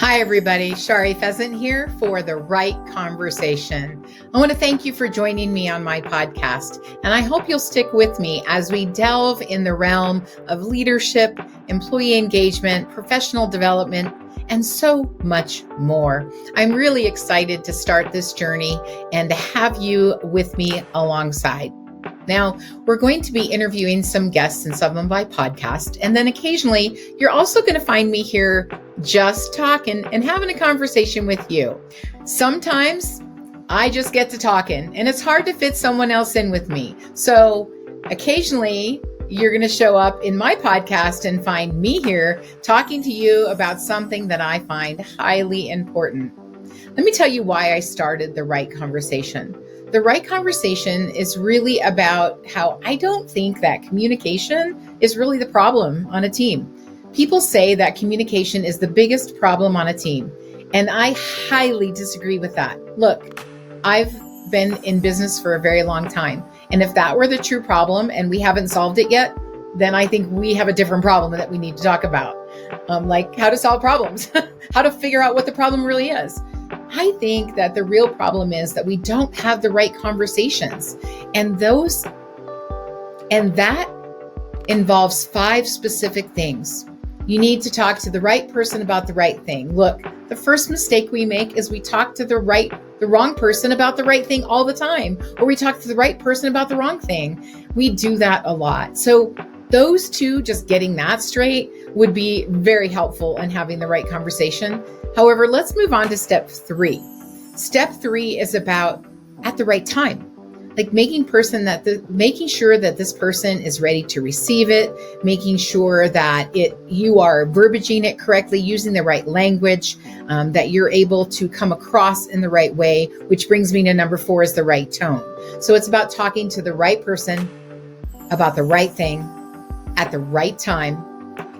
Hi, everybody. Shari Pheasant here for The Right Conversation. I want to thank you for joining me on my podcast, and I hope you'll stick with me as we delve in the realm of leadership, employee engagement, professional development, and so much more. I'm really excited to start this journey and to have you with me alongside. Now, we're going to be interviewing some guests in some of my podcasts, and then occasionally you're also going to find me here just talking and having a conversation with you. Sometimes I just get to talking, and it's hard to fit someone else in with me. So occasionally you're going to show up in my podcast and find me here talking to you about something that I find highly important. Let me tell you why I started The Right Conversation. The Right Conversation is really about how I don't think that communication is really the problem on a team. People say that communication is the biggest problem on a team, and I highly disagree with that. Look, I've been in business for a very long time, and if that were the true problem and we haven't solved it yet, then I think we have a different problem that we need to talk about, like how to solve problems, how to figure out what the problem really is. I think that the real problem is that we don't have the right conversations, and that involves 5 specific things. You need to talk to the right person about the right thing. Look, the first mistake we make is we talk to the wrong person about the right thing all the time, or we talk to the right person about the wrong thing. We do that a lot. So those 2, just getting that straight, would be very helpful in having the right conversation. However, let's move on to step 3. Step 3 is about at the right time, like making sure that this person is ready to receive it, making sure that you are verbiaging it correctly, using the right language, that you're able to come across in the right way, which brings me to number 4 is the right tone. So it's about talking to the right person about the right thing at the right time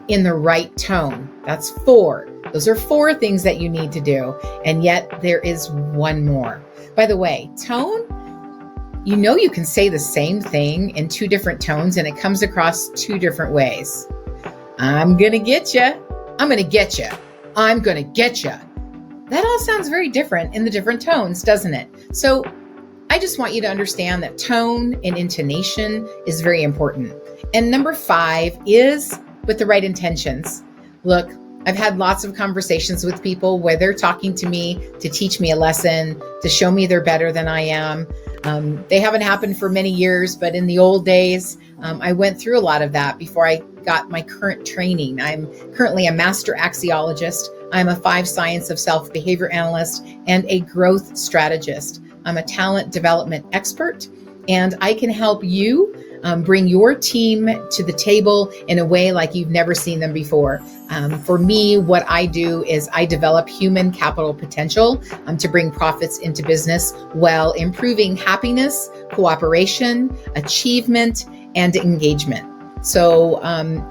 in the right tone. That's 4. Those are 4 things that you need to do. And yet there is one more. By the way, tone, you can say the same thing in 2 different tones and it comes across 2 different ways. I'm going to get you. I'm going to get you. I'm going to get you. That all sounds very different in the different tones, doesn't it? So I just want you to understand that tone and intonation is very important. And number 5 is with the right intentions. Look, I've had lots of conversations with people where they're talking to me to teach me a lesson, to show me they're better than I am. They haven't happened for many years, but in the old days, I went through a lot of that before I got my current training. I'm currently a master axiologist. I'm a 5 Science of Self behavior analyst and a growth strategist. I'm a talent development expert, and I can help you bring your team to the table in a way like you've never seen them before. For me, what I do is I develop human capital potential to bring profits into business while improving happiness, cooperation, achievement, and engagement. So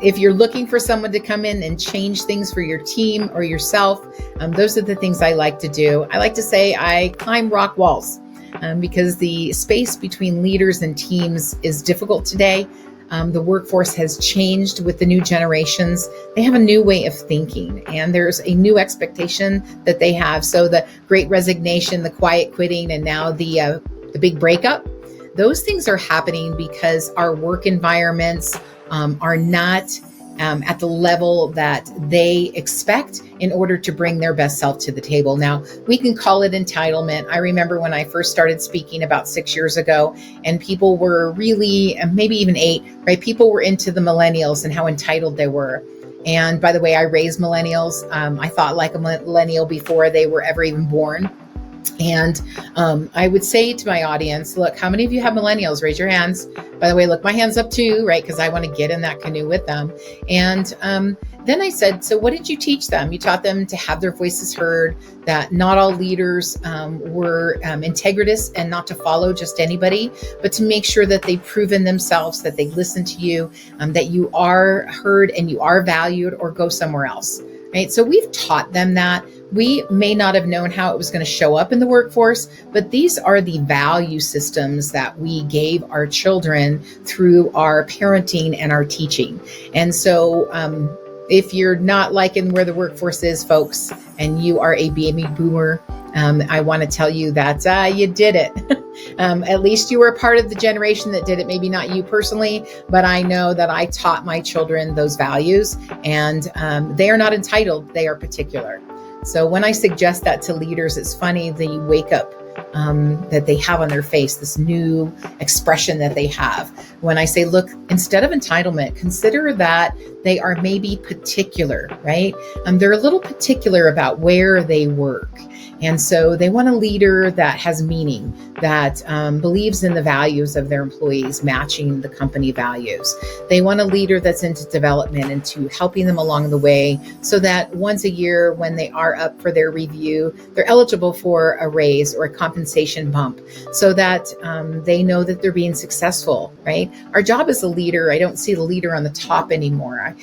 if you're looking for someone to come in and change things for your team or yourself, those are the things I like to do. I like to say I climb rock walls. Because the space between leaders and teams is difficult today. The workforce has changed with the new generations. They have a new way of thinking, and there's a new expectation that they have. So the great resignation, the quiet quitting, and now the big breakup, those things are happening because our work environments are not at the level that they expect in order to bring their best self to the table. Now, we can call it entitlement. I remember when I first started speaking about 6 years ago, and people were really, maybe even 8, right? People were into the millennials and how entitled they were. And by the way, I raised millennials. I thought like a millennial before they were ever even born. And I would say to my audience, look, how many of you have millennials? Raise your hands. By the way, look, my hand's up too, right? Because I want to get in that canoe with them. And then I said, so what did you teach them? You taught them to have their voices heard, that not all leaders were integrities and not to follow just anybody, but to make sure that they've proven themselves, that they listen to you, that you are heard and you are valued, or go somewhere else. Right? So we've taught them that. We may not have known how it was going to show up in the workforce, but these are the value systems that we gave our children through our parenting and our teaching. And so if you're not liking where the workforce is, folks, and you are a baby boomer, I want to tell you that you did it. At least you were a part of the generation that did it. Maybe not you personally, but I know that I taught my children those values, and they are not entitled. They are particular. So when I suggest that to leaders, it's funny, the wake up that they have on their face, this new expression that they have. When I say, look, instead of entitlement, consider that they are maybe particular, right? They're a little particular about where they work. And so they want a leader that has meaning, that believes in the values of their employees, matching the company values. They want a leader that's into development and to helping them along the way, so that once a year when they are up for their review, they're eligible for a raise or a compensation bump, so that they know that they're being successful, right? Our job as a leader, I don't see the leader on the top anymore.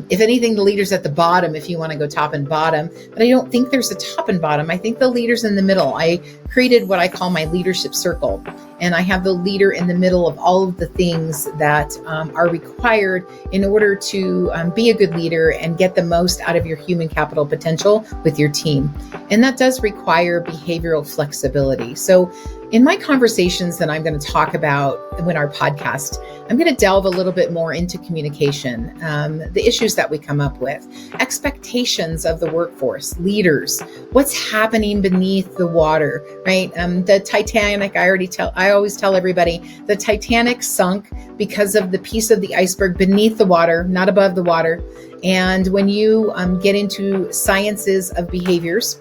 If anything, the leader's at the bottom if you want to go top and bottom, but I don't think there's a top and bottom. I think the leader's in the middle. I created what I call my leadership circle, and I have the leader in the middle of all of the things that are required in order to be a good leader and get the most out of your human capital potential with your team. And that does require behavioral flexibility. So in my conversations that I'm going to talk about in our podcast, I'm going to delve a little bit more into communication, the issues that we come up with, expectations of the workforce, leaders, what's happening beneath the water, right? The Titanic, I always tell everybody, the Titanic sunk because of the piece of the iceberg beneath the water, not above the water. And when you get into sciences of behaviors,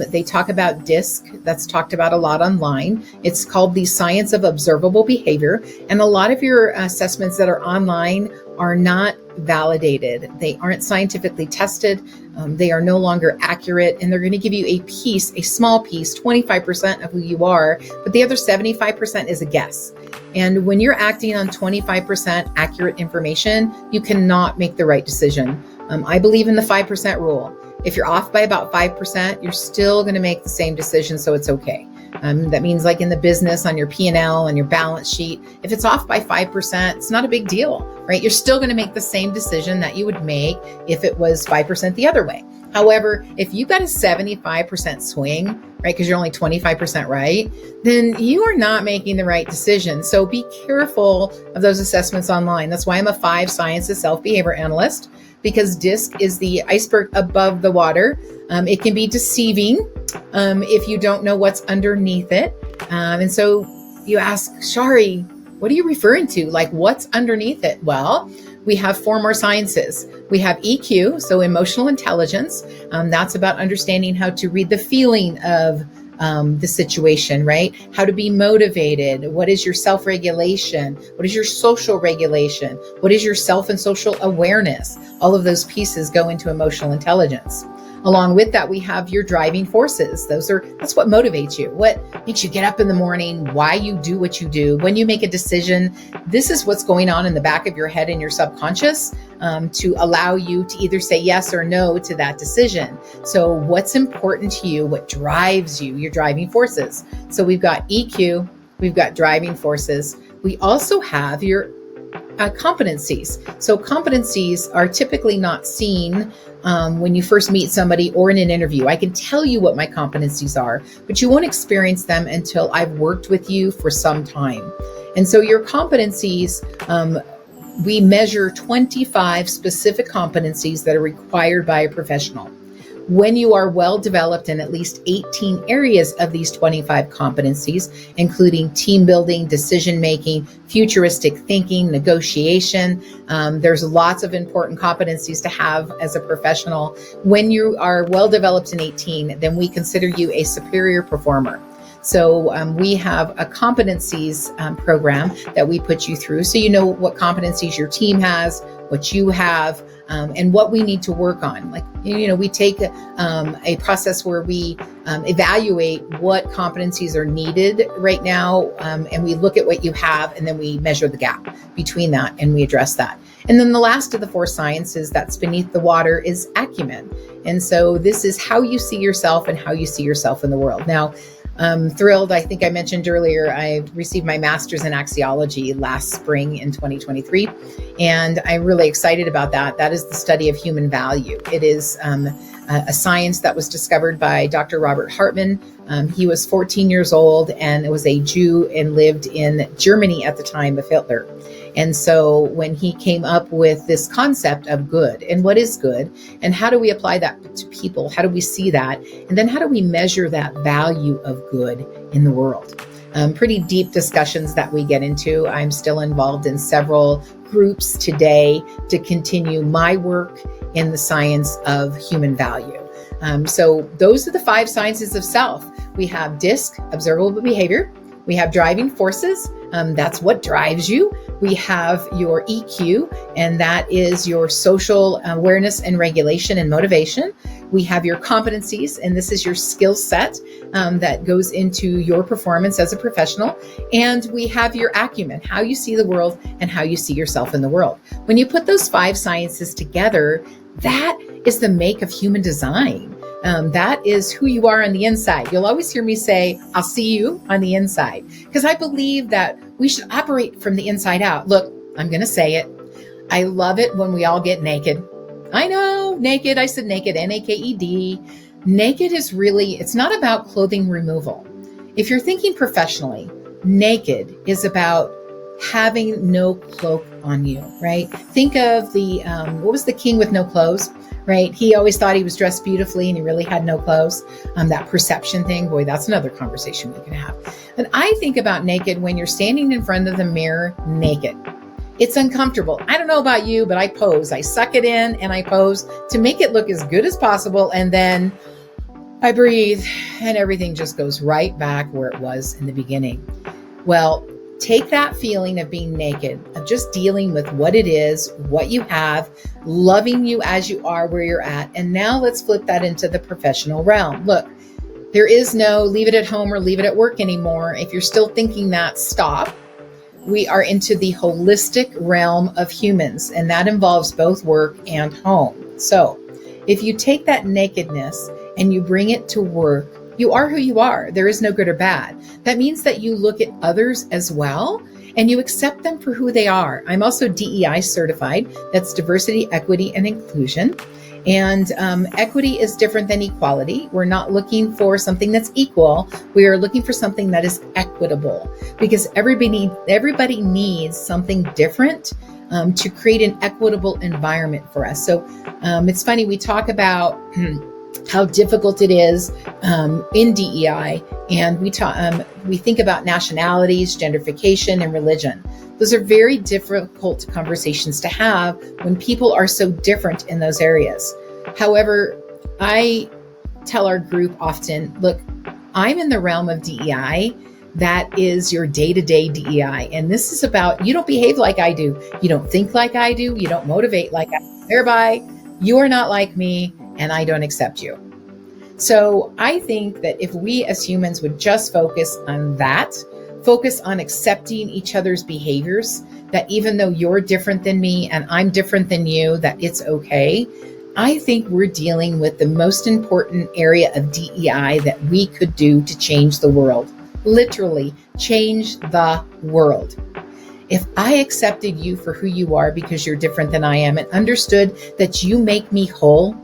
they talk about DISC, that's talked about a lot online. It's called the science of observable behavior. And a lot of your assessments that are online are not validated. They aren't scientifically tested. They are no longer accurate. And they're going to give you a piece, a small piece, 25% of who you are, but the other 75% is a guess. And when you're acting on 25% accurate information, you cannot make the right decision. I believe in the 5% rule. If you're off by about 5%, you're still going to make the same decision, so it's okay. That means like in the business, on your P&L, on your balance sheet, if it's off by 5%, it's not a big deal, right? You're still going to make the same decision that you would make if it was 5% the other way. However, if you got a 75% swing, right, because you're only 25% right, then you are not making the right decision. So be careful of those assessments online. That's why I'm a 5 Sciences self-behavior analyst, because DISC is the iceberg above the water. It can be deceiving if you don't know what's underneath it. And so you ask, Shari, what are you referring to? Like, what's underneath it? Well, we have 4 more sciences. We have EQ, so emotional intelligence. That's about understanding how to read the feeling of the situation, right? How to be motivated. What is your self-regulation? What is your social regulation? What is your self and social awareness? All of those pieces go into emotional intelligence. Along with that, we have your driving forces. That's what motivates you. What makes you get up in the morning, why you do what you do. When you make a decision, this is what's going on in the back of your head and your subconscious to allow you to either say yes or no to that decision. So what's important to you, what drives you, your driving forces. So we've got EQ, we've got driving forces. We also have your competencies. So competencies are typically not seen when you first meet somebody or in an interview. I can tell you what my competencies are, but you won't experience them until I've worked with you for some time. And so your competencies, we measure 25 specific competencies that are required by a professional. When you are well developed in at least 18 areas of these 25 competencies, including team building, decision making, futuristic thinking, negotiation, there's lots of important competencies to have as a professional. When you are well developed in 18, then we consider you a superior performer. So we have a competencies program that we put you through, so you know what competencies your team has, what you have, and what we need to work on. Like, we take a process where we evaluate what competencies are needed right now, and we look at what you have, and then we measure the gap between that, and we address that. And then the last of the 4 sciences that's beneath the water is acumen. And so this is how you see yourself and how you see yourself in the world. Now, I'm thrilled. I think I mentioned earlier, I received my master's in axiology last spring in 2023. And I'm really excited about that. That is the study of human value. It is a science that was discovered by Dr. Robert Hartman. He was 14 years old and was a Jew and lived in Germany at the time of Hitler. And so when he came up with this concept of good and what is good and how do we apply that to people, how do we see that? And then how do we measure that value of good in the world? Pretty deep discussions that we get into. I'm still involved in several groups today to continue my work in the science of human value. So those are the 5 sciences of self. We have DISC, observable behavior. We have driving forces. That's what drives you. We have your EQ, and that is your social awareness and regulation and motivation. We have your competencies, and this is your skill set that goes into your performance as a professional. And we have your acumen, how you see the world and how you see yourself in the world. When you put those 5 sciences together, that is the make of human design. That is who you are on the inside. You'll always hear me say, I'll see you on the inside, because I believe that we should operate from the inside out. Look, I'm going to say it. I love it when we all get naked. I know, naked. I said naked, N-A-K-E-D. Naked is really, it's not about clothing removal. If you're thinking professionally, naked is about having no cloak on you, right? Think of the, what was the king with no clothes? Right? He always thought he was dressed beautifully and he really had no clothes. That perception thing, boy, that's another conversation we can have. And I think about naked when you're standing in front of the mirror naked. It's uncomfortable. I don't know about you, but I pose. I suck it in and I pose to make it look as good as possible. And then I breathe and everything just goes right back where it was in the beginning. Well, take that feeling of being naked, of just dealing with what it is, what you have, loving you as you are where you're at. And now let's flip that into the professional realm. Look, there is no leave it at home or leave it at work anymore. If you're still thinking that, stop. We are into the holistic realm of humans, and that involves both work and home. So if you take that nakedness and you bring it to work, you are who you are. There is no good or bad. That means that you look at others as well and you accept them for who they are. I'm also DEI certified. That's diversity, equity, and inclusion. And equity is different than equality. We're not looking for something that's equal. We are looking for something that is equitable, because everybody needs something different to create an equitable environment for us. So it's funny, we talk about how difficult it is in DEI, and we think about nationalities, gentrification, and religion. Those are very difficult conversations to have when people are so different in those areas. However, I tell our group often, look, I'm in the realm of DEI. That is your day-to-day DEI. And this is about, you don't behave like I do. You don't think like I do. You don't motivate like I do. Thereby, you are not like me, and I don't accept you. So I think that if we as humans would just focus on that, focus on accepting each other's behaviors, that even though you're different than me and I'm different than you, that it's okay. I think we're dealing with the most important area of DEI that we could do to change the world. Literally change the world. If I accepted you for who you are because you're different than I am, and understood that you make me whole,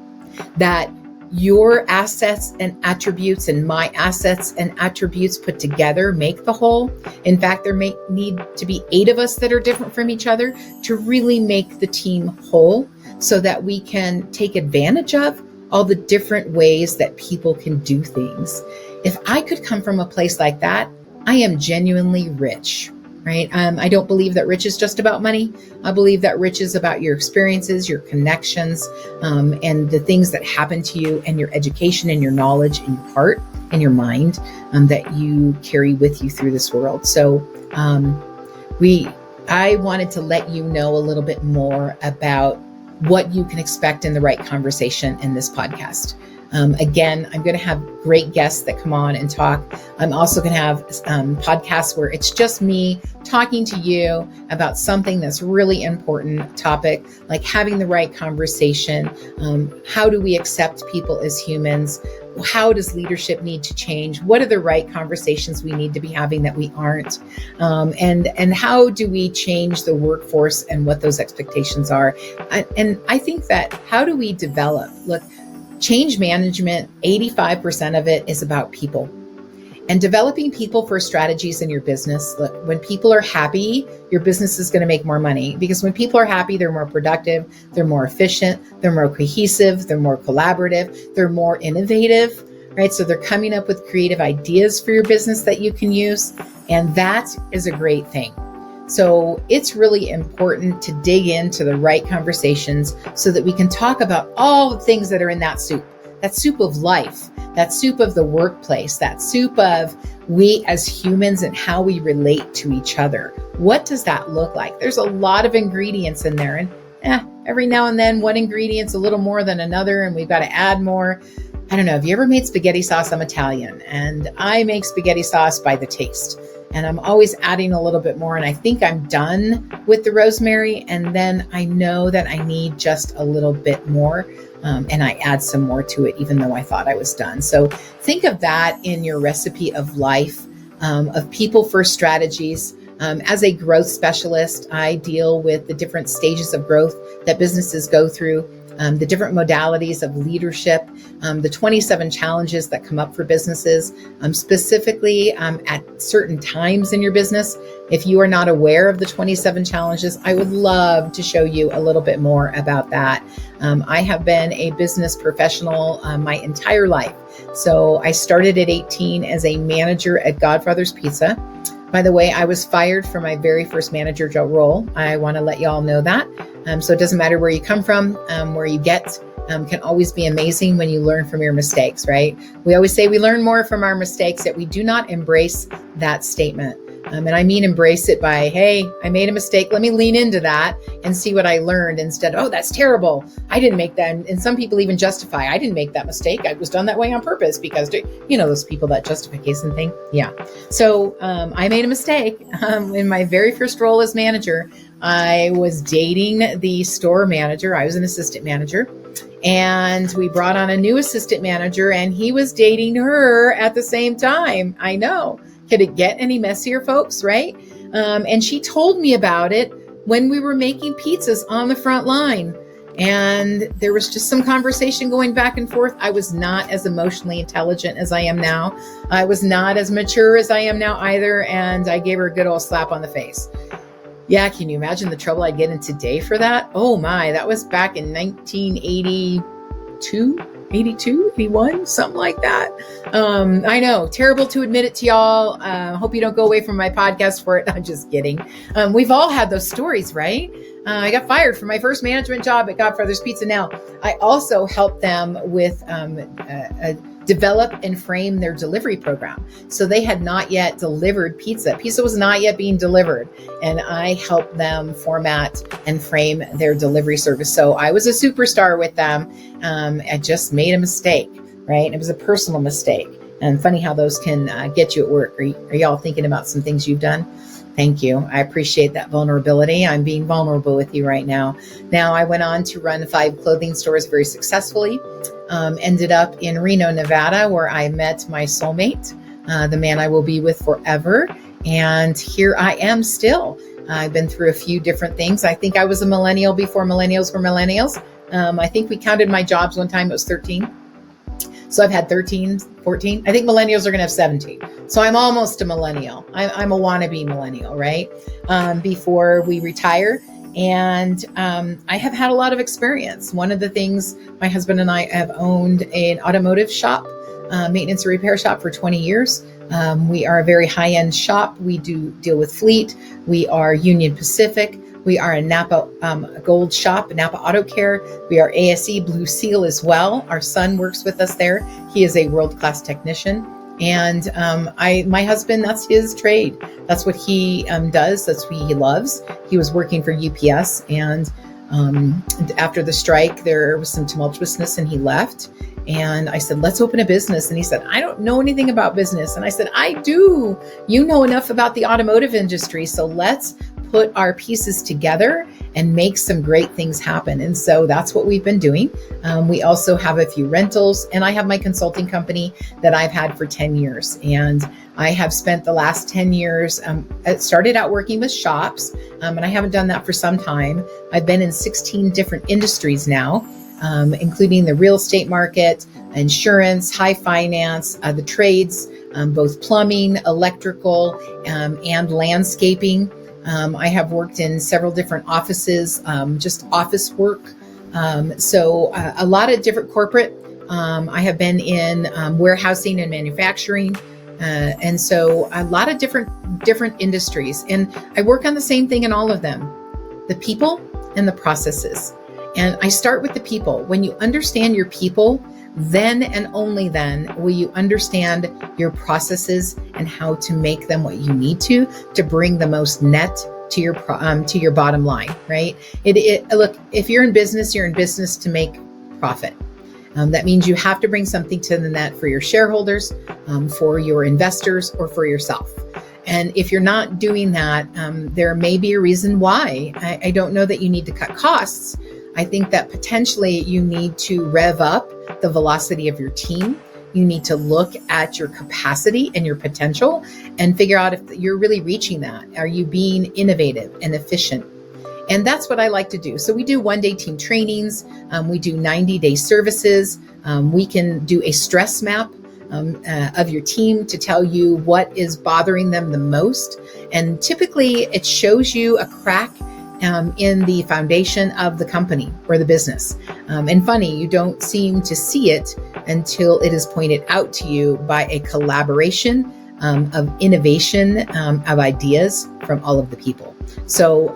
that your assets and attributes and my assets and attributes put together make the whole. In fact, there may need to be 8 of us that are different from each other to really make the team whole, so that we can take advantage of all the different ways that people can do things. If I could come from a place like that, I am genuinely rich. Right? I don't believe that rich is just about money. I believe that rich is about your experiences, your connections, and the things that happen to you, and your education and your knowledge and your heart and your mind that you carry with you through this world. So I wanted to let you know a little bit more about what you can expect in the right conversation in this podcast. Again, I'm going to have great guests that come on and talk. I'm also going to have podcasts where it's just me talking to you about something that's really important topic, like having the right conversation. How do we accept people as humans? How does leadership need to change? What are the right conversations we need to be having that we aren't? And how do we change the workforce and what those expectations are? And I think that how do we develop? Look, change management, 85% of it is about people. And developing people for strategies in your business. Look, when people are happy, your business is going to make more money, because when people are happy, they're more productive, they're more efficient, they're more cohesive, they're more collaborative, they're more innovative, right? So they're coming up with creative ideas for your business that you can use. And that is a great thing. So it's really important to dig into the right conversations so that we can talk about all the things that are in that soup of life, that soup of the workplace, that soup of we as humans and how we relate to each other. What does that look like? There's a lot of ingredients in there, and every now and then one ingredient's a little more than another, and we've got to add more. I don't know. Have you ever made spaghetti sauce? I'm Italian, and I make spaghetti sauce by the taste. And I'm always adding a little bit more. And I think I'm done with the rosemary. And then I know that I need just a little bit more. And I add some more to it, even though I thought I was done. So think of that in your recipe of life, of people first strategies. As a growth specialist, I deal with the different stages of growth that businesses go through. The different modalities of leadership, the 27 challenges that come up for businesses, specifically at certain times in your business. If you are not aware of the 27 challenges, I would love to show you a little bit more about that. I have been a business professional my entire life. So I started at 18 as a manager at Godfather's Pizza. By the way, I was fired for my very first manager role. I want to let you all know that. So it doesn't matter where you come from, where you get can always be amazing when you learn from your mistakes, right? We always say we learn more from our mistakes, yet we do not embrace that statement. And I mean embrace it by, hey, I made a mistake. Let me lean into that and see what I learned instead. Oh, that's terrible. I didn't make that. And some people even justify, I didn't make that mistake. I was done that way on purpose because, you know, those people, that justification thing. Yeah. So I made a mistake in my very first role as manager. I was dating the store manager. I was an assistant manager. And we brought on a new assistant manager, and he was dating her at the same time. I know. Could it get any messier, folks, right? And she told me about it when we were making pizzas on the front line. And there was just some conversation going back and forth. I was not as emotionally intelligent as I am now. I was not as mature as I am now either. And I gave her a good old slap on the face. Yeah, can you imagine the trouble I'd get in today for that? Oh my, that was back in 1982, 81, something like that. I know, terrible to admit it to y'all. Hope you don't go away from my podcast for it. I'm just kidding. We've all had those stories, right? I got fired from my first management job at Godfather's Pizza. Now, I also helped them with develop and frame their delivery program. So they had not yet delivered pizza. Pizza was not yet being delivered. And I helped them format and frame their delivery service. So I was a superstar with them. I just made a mistake, right? It was a personal mistake. And funny how those can get you at work. Are y'all thinking about some things you've done? Thank you. I appreciate that vulnerability. I'm being vulnerable with you right now. Now, I went on to run 5 clothing stores very successfully. Ended up in Reno, Nevada, where I met my soulmate, the man I will be with forever. And here I am still. I've been through a few different things. I think I was a millennial before millennials were millennials. I think we counted my jobs one time. It was 13. So I've had 13, 14. I think millennials are going to have 17. So I'm almost a millennial. I'm a wannabe millennial, right? Before we retire. And I have had a lot of experience. One of the things, my husband and I have owned an automotive shop, maintenance and repair shop for 20 years. We are a very high-end shop. We do deal with fleet. We are Union Pacific. We are a Napa Gold shop, Napa Auto Care. We are ASE Blue Seal as well. Our son works with us there. He is a world-class technician. And my husband, that's his trade. That's what he does. That's what he loves. He was working for UPS. And after the strike, there was some tumultuousness and he left. And I said, let's open a business. And he said, I don't know anything about business. And I said, I do. You know enough about the automotive industry. So let's put our pieces together and make some great things happen. And so that's what we've been doing. We also have a few rentals, and I have my consulting company that I've had for 10 years. And I have spent the last 10 years, I started out working with shops, and I haven't done that for some time. I've been in 16 different industries now, including the real estate market, insurance, high finance, the trades, both plumbing, electrical, and landscaping. I have worked in several different offices, just office work. So a lot of different corporate. I have been in warehousing and manufacturing. And so a lot of different industries. And I work on the same thing in all of them, the people and the processes. And I start with the people. When you understand your people, then and only then will you understand your processes and how to make them what you need to bring the most net to your bottom line, right? Look, if you're in business to make profit. That means you have to bring something to the net for your shareholders, for your investors, or for yourself. And if you're not doing that, there may be a reason why. I don't know that you need to cut costs. I think that potentially you need to rev up the velocity of your team. You need to look at your capacity and your potential and figure out if you're really reaching that. Are you being innovative and efficient? And that's what I like to do. So we do one-day team trainings. We do 90-day services. We can do a stress map of your team to tell you what is bothering them the most. And typically it shows you a crack in the foundation of the company or the business. And funny, you don't seem to see it until it is pointed out to you by a collaboration of innovation, of ideas from all of the people. So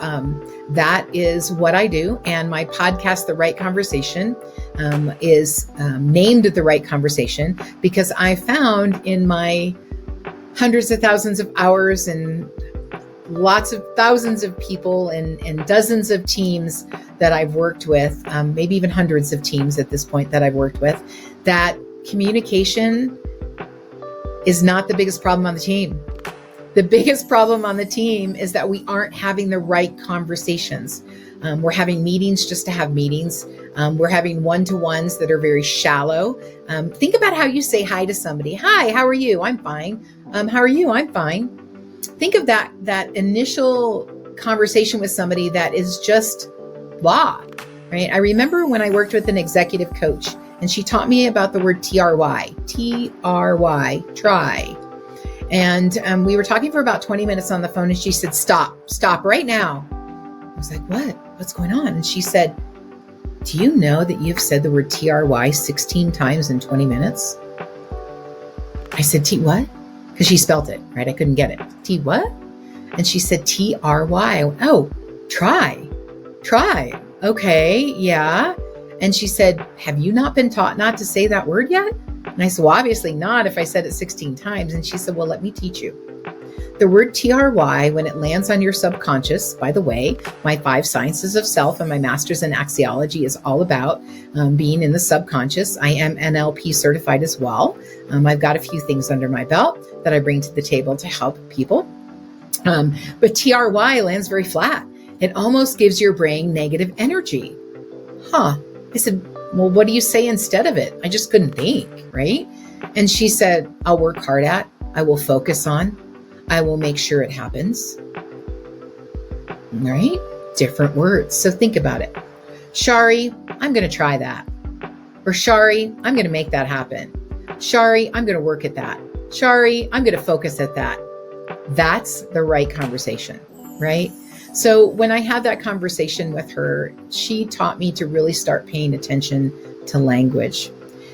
that is what I do. And my podcast, The Right Conversation, is named The Right Conversation because I found in my hundreds of thousands of hours and lots of thousands of people and dozens of teams that I've worked with, maybe even hundreds of teams at this point that I've worked with, that communication is not the biggest problem on the team. The biggest problem on the team is that we aren't having the right conversations. We're having meetings just to have meetings. We're having one-to-ones that are very shallow. Think about how you say hi to somebody. Hi, how are you? I'm fine. How are you? I'm fine. Think of that initial conversation with somebody that is just blah, right? I remember when I worked with an executive coach and she taught me about the word TRY, try. And we were talking for about 20 minutes on the phone and she said, stop right now. I was like, what's going on? And she said, do you know that you've said the word TRY 16 times in 20 minutes? I said, what? Because she spelt it, right? I couldn't get it. T what? And she said, TRY. Oh, try. Okay, yeah. And she said, have you not been taught not to say that word yet? And I said, well, obviously not if I said it 16 times. And she said, well, let me teach you. The word TRY, when it lands on your subconscious, by the way, my 5 sciences of self and my master's in axiology is all about being in the subconscious. I am NLP certified as well. I've got a few things under my belt that I bring to the table to help people. But TRY lands very flat. It almost gives your brain negative energy. I said, well, what do you say instead of it? I just couldn't think, right? And she said, I'll work hard at, I will focus on, I will make sure it happens. Right? Different words. So think about it. Shari, I'm going to try that. Or Shari, I'm going to make that happen. Shari, I'm going to work at that. Shari, I'm going to focus at that. That's the right conversation, right? So when I had that conversation with her, she taught me to really start paying attention to language.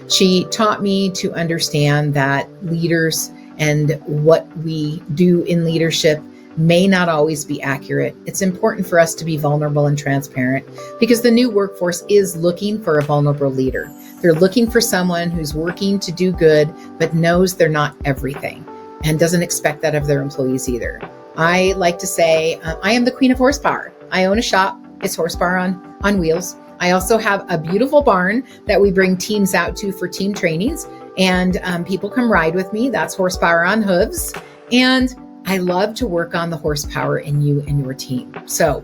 She taught me to understand that leaders and what we do in leadership may not always be accurate. It's important for us to be vulnerable and transparent because the new workforce is looking for a vulnerable leader. They're looking for someone who's working to do good, but knows they're not everything and doesn't expect that of their employees either. I like to say, I am the queen of horsepower. I own a shop. It's horsepower on wheels. I also have a beautiful barn that we bring teams out to for team trainings, and people come ride with me. That's Horsepower on Hooves. And I love to work on the horsepower in you and your team. So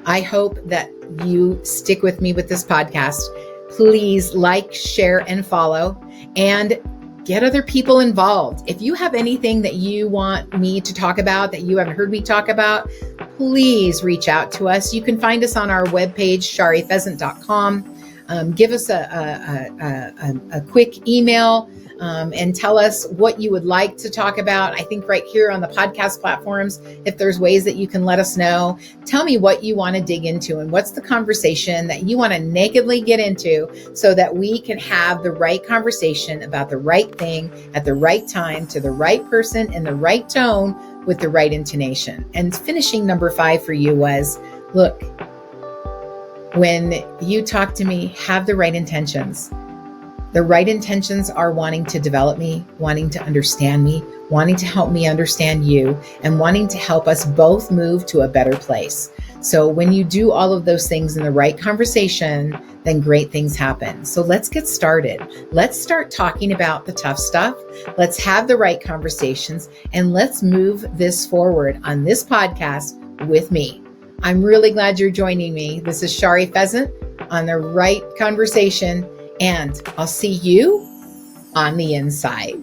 I hope that you stick with me with this podcast. Please like, share, and follow, and get other people involved. If you have anything that you want me to talk about that you haven't heard me talk about, please reach out to us. You can find us on our webpage, 𝐶haryPheasant.com. Give us a quick email and tell us what you would like to talk about. I think right here on the podcast platforms, if there's ways that you can let us know, tell me what you want to dig into and what's the conversation that you want to nakedly get into so that we can have the right conversation about the right thing at the right time to the right person in the right tone with the right intonation. And finishing number 5 for you was, look, when you talk to me, have the right intentions. The right intentions are wanting to develop me, wanting to understand me, wanting to help me understand you, and wanting to help us both move to a better place. So when you do all of those things in the right conversation, then great things happen. So let's get started. Let's start talking about the tough stuff. Let's have the right conversations, and let's move this forward on this podcast with me. I'm really glad you're joining me. This is Shari Pheasant on the right conversation. And I'll see you on the inside.